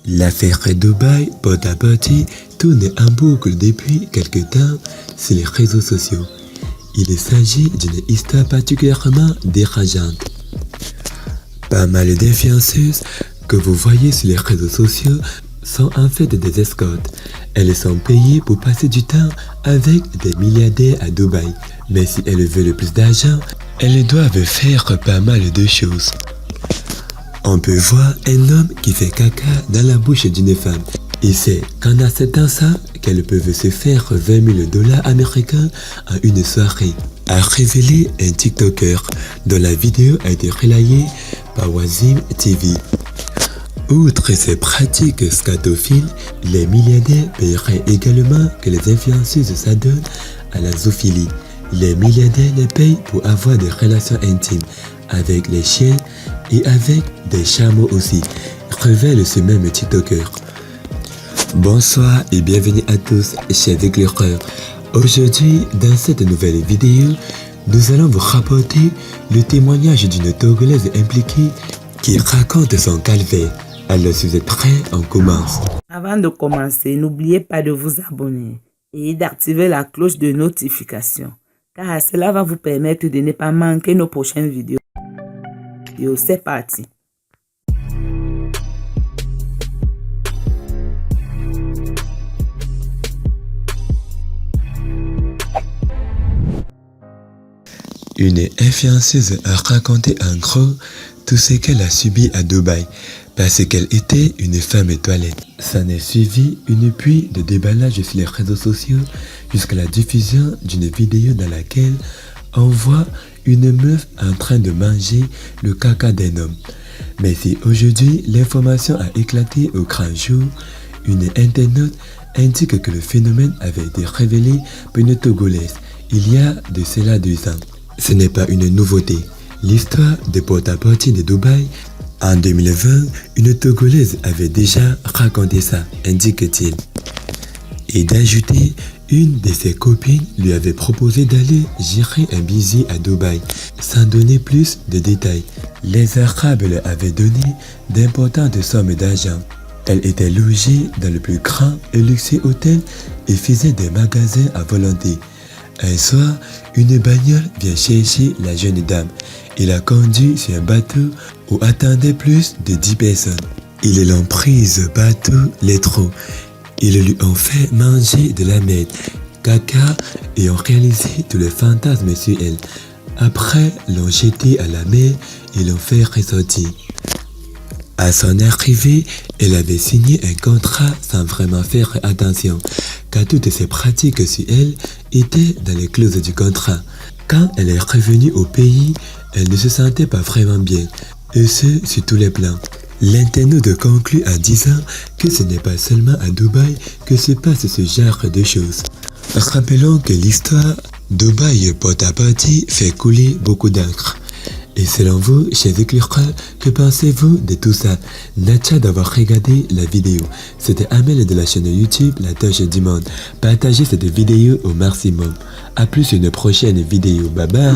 L'affaire Dubaï porte à partie tourne en boucle depuis quelque temps sur les réseaux sociaux. Il s'agit d'une histoire particulièrement dérangeante. Pas mal d'influenceuses que vous voyez sur les réseaux sociaux sont en fait des escortes. Elles sont payées pour passer du temps avec des milliardaires à Dubaï. Mais si elles veulent plus d'argent, elles doivent faire pas mal de choses. On peut voir un homme qui fait caca dans la bouche d'une femme. Et c'est qu'en acceptant ça qu'elles peuvent se faire 20 000 $ américains en une soirée, a révélé un TikToker dont la vidéo a été relayée par Wazim TV. Outre ces pratiques scatophiles, les milliardaires paieraient également que les influenceuses s'adonnent à la zoophilie. Les milliardaires les payent pour avoir des relations intimes avec les chiens et avec des chameaux aussi, révèle ce même TikToker. Bonsoir et bienvenue à tous, chers éclaireurs. Aujourd'hui, dans cette nouvelle vidéo, nous allons vous rapporter le témoignage d'une Togolaise impliquée qui raconte son calvaire. Alors si vous êtes prêts, on commence. Avant de commencer, n'oubliez pas de vous abonner et d'activer la cloche de notification, car cela va vous permettre de ne pas manquer nos prochaines vidéos. C'est parti. Une influenceuse a raconté en gros tout ce qu'elle a subi à Dubaï parce qu'elle était une femme toilette. S'en est suivi une pluie de déballage sur les réseaux sociaux jusqu'à la diffusion d'une vidéo dans laquelle on voit une meuf en train de manger le caca d'un homme. Mais si aujourd'hui l'information a éclaté au grand jour, une internaute indique que le phénomène avait été révélé par une Togolaise il y a de cela 2 ans. Ce n'est pas une nouveauté. L'histoire de porte-à-porte de Dubaï, en 2020, une Togolaise avait déjà raconté ça, indique-t-il. Et d'ajouter, une de ses copines lui avait proposé d'aller gérer un busy à Dubaï, sans donner plus de détails. Les Arabes lui avaient donné d'importantes sommes d'argent. Elle était logée dans le plus grand et luxueux hôtel et faisait des magasins à volonté. Un soir, une bagnole vient chercher la jeune dame et la conduit sur un bateau où attendaient plus de 10 personnes. Ils l'ont prise partout les trous. Ils lui ont fait manger de la merde, caca et ont réalisé tous les fantasmes sur elle. Après, l'ont jetée à la mer et l'ont fait ressortir. À son arrivée, elle avait signé un contrat sans vraiment faire attention, car toutes ces pratiques sur elle étaient dans les clauses du contrat. Quand elle est revenue au pays, elle ne se sentait pas vraiment bien, et ce sur tous les plans. L'internaute conclut en disant que ce n'est pas seulement à Dubaï que se passe ce genre de choses. Rappelons que l'histoire Dubaï porte-à-porte fait couler beaucoup d'encre. Et selon vous, chers éclaireurs, que pensez-vous de tout ça? Natcha d'avoir regardé la vidéo. C'était Amel de la chaîne YouTube La Torche du Monde. Partagez cette vidéo au maximum. A plus une prochaine vidéo. Bye bye.